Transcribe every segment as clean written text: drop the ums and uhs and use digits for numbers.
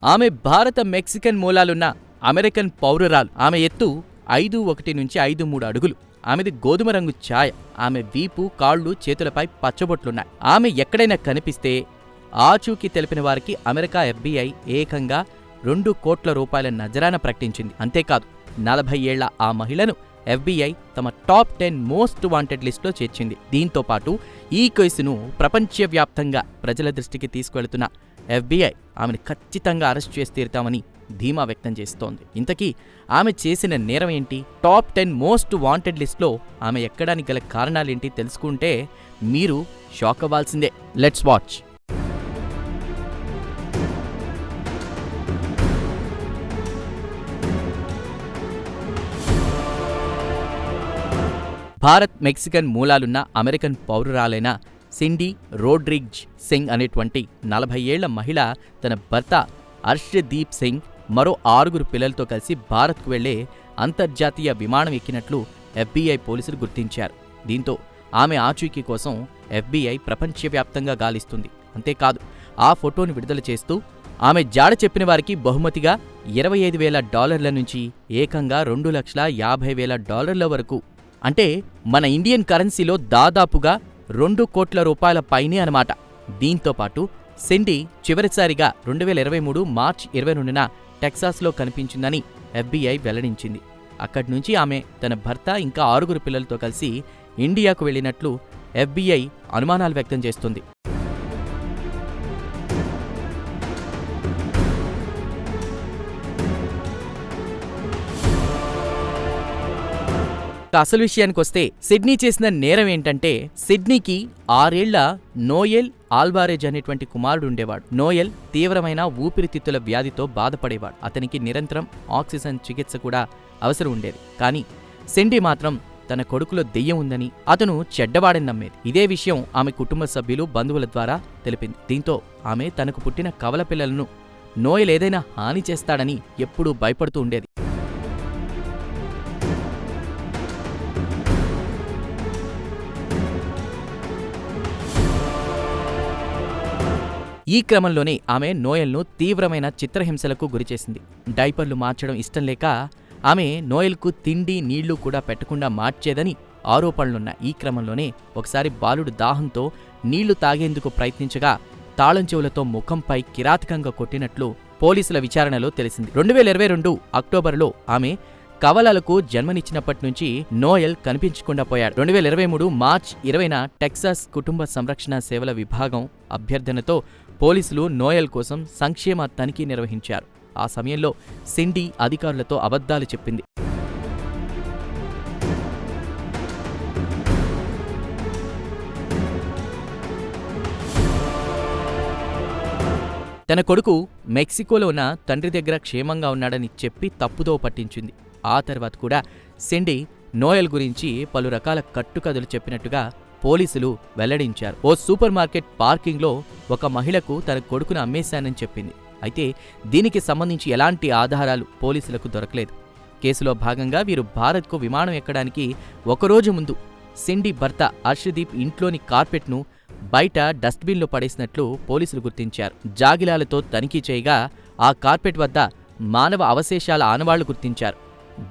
ఆమె భారత మెక్సికన్ మూలాలున్న అమెరికన్ పౌరురాలు. ఆమె ఎత్తు 5'1" నుంచి 5'3" అడుగులు. ఆమెది గోధుమ రంగు ఛాయ. ఆమె వీపు, కాళ్ళు, చేతులపై పచ్చబొట్లున్నాయి. ఆమె ఎక్కడైనా కనిపిస్తే ఆచూకీ తెలిపిన వారికి అమెరికా FBI ఏకంగా 2 కోట్ల రూపాయల నజరాన ప్రకటించింది. అంతేకాదు 40 ఏళ్ల ఆ మహిళను FBI తమ టాప్ 10 మోస్ట్ వాంటెడ్ లిస్టులో చేర్చింది. దీంతో పాటు ఈ కేసును ప్రపంచవ్యాప్తంగా ప్రజల దృష్టికి తీసుకువెళుతున్న FBI ఆమెను ఖచ్చితంగా అరెస్ట్ చేసి తీరుతామని ధీమా వ్యక్తం చేస్తోంది. ఇంతకీ ఆమె చేసిన నేరం ఏంటి? టాప్ 10 మోస్ట్ వాంటెడ్ లిస్టులో ఆమె ఎక్కడానికి గల కారణాలేంటి తెలుసుకుంటే మీరు షాక్ అవ్వాల్సిందే. Let's watch. భారత్ మెక్సికన్ మూలాలున్న అమెరికన్ పౌరురాలైన సిండీ రోడ్రిగ్జ్ సింగ్ అనేటువంటి 40 ఏళ్ల మహిళ తన భర్త హర్షదీప్ సింగ్ మరో 6 పిల్లలతో కలిసి భారత్కు వెళ్లే అంతర్జాతీయ విమానం ఎక్కినట్లు FBI పోలీసులు గుర్తించారు. దీంతో ఆమె ఆచూకీ కోసం FBI ప్రపంచవ్యాప్తంగా గాలిస్తుంది. అంతేకాదు ఆ ఫోటోను విడుదల చేస్తూ ఆమె జాడ చెప్పిన వారికి బహుమతిగా $25,000 నుంచి ఏకంగా $2,50,000 వరకు, అంటే మన ఇండియన్ కరెన్సీలో దాదాపుగా 2 కోట్ల రూపాయల పైనే అనమాట. దీంతో పాటు సిండీ చివరిసారిగా 2023 మార్చి 22న టెక్సాస్లో కనిపించిందని FBI వెల్లడించింది. అక్కడ్నుంచి ఆమె తన భర్త ఇంకా 6 పిల్లలతో కలిసి ఇండియాకు వెళ్లినట్లు FBI అనుమానాలు వ్యక్తం చేస్తుంది. అసలు విషయానికొస్తే సిడ్నీ చేసిన నేరం ఏంటంటే, సిడ్నీకి 6 ఏళ్ల నోయెల్ ఆల్వారెజ్ అనేటువంటి కుమారుడు ఉండేవాడు. నోయెల్ తీవ్రమైన ఊపిరితిత్తుల వ్యాధితో బాధపడేవాడు. అతనికి నిరంతరం ఆక్సిజన్ చికిత్స కూడా అవసరం ఉండేది. కానీ సిండీ మాత్రం తన కొడుకులో దెయ్యం ఉందని, అతను చెడ్డవాడని నమ్మేది. ఇదే విషయం ఆమె కుటుంబ సభ్యులు, బంధువుల ద్వారా తెలిపింది. దీంతో ఆమె తనకు పుట్టిన కవల పిల్లలను నోయెల్ ఏదైనా హాని చేస్తాడని ఎప్పుడూ భయపడుతూ ఉండేది. ఈ క్రమంలోనే ఆమె నోయెల్ను తీవ్రమైన చిత్రహింసలకు గురిచేసింది. డైపర్లు మార్చడం ఇష్టం లేక ఆమె నోయెల్కు తిండి, నీళ్లు కూడా పెట్టకుండా మార్చేదని ఆరోపణలున్నాయి. ఈ క్రమంలోనే ఒకసారి బాలుడు దాహంతో నీళ్లు తాగేందుకు ప్రయత్నించగా తాళం చెవులతో ముఖంపై కిరాతకంగా కొట్టినట్లు పోలీసుల విచారణలో తెలిసింది. 2022 అక్టోబర్లో ఆమె కవలలకు జన్మనిచ్చినప్పటి నుంచి నోయెల్ కనిపించకుండా పోయాడు. 2023 మార్చి 20న టెక్సాస్ కుటుంబ సంరక్షణ సేవల విభాగం అభ్యర్థనతో పోలీసులు నోయెల్ కోసం సంక్షేమ తనిఖీ నిర్వహించారు. ఆ సమయంలో సిండీ అధికారులతో అబద్ధాలు చెప్పింది. తన కొడుకు మెక్సికోలో ఉన్న తండ్రి దగ్గర క్షేమంగా ఉన్నాడని చెప్పి తప్పుదో పట్టించింది. ఆ తర్వాత కూడా సిండీ నోయెల్ గురించి పలు రకాల కట్టుకథలు చెప్పినట్టుగా పోలీసులు వెల్లడించారు. ఓ సూపర్ మార్కెట్ పార్కింగ్లో ఒక మహిళకు తన కొడుకును అమ్మేశానని చెప్పింది. అయితే దీనికి సంబంధించి ఎలాంటి ఆధారాలు పోలీసులకు దొరకలేదు. కేసులో భాగంగా వీరు భారత్కు విమానం ఎక్కడానికి ఒకరోజు ముందు సిండీ భర్త హర్షదీప్ ఇంట్లోని కార్పెట్ను బయట డస్ట్బిన్లో పడేసినట్లు పోలీసులు గుర్తించారు. జాగిలాలతో తనిఖీ చేయగా ఆ కార్పెట్ వద్ద మానవ అవశేషాల ఆనవాళ్లు గుర్తించారు.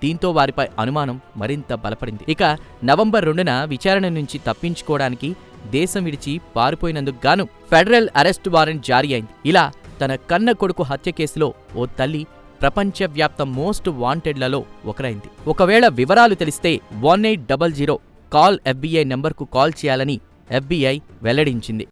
దీంతో వారిపై అనుమానం మరింత బలపడింది. ఇక నవంబర్ 2న విచారణ నుంచి తప్పించుకోవడానికి దేశం విడిచి పారిపోయినందుకు గాను ఫెడరల్ అరెస్ట్ వారెంట్ జారీ అయింది. ఇలా తన కన్న కొడుకు హత్య కేసులో ఓ తల్లి ప్రపంచవ్యాప్త మోస్ట్ వాంటెడ్లలో ఒకరైంది. ఒకవేళ వివరాలు తెలిస్తే 1800 కాల్ FBI నెంబర్కు కాల్ చేయాలని FBI వెల్లడించింది.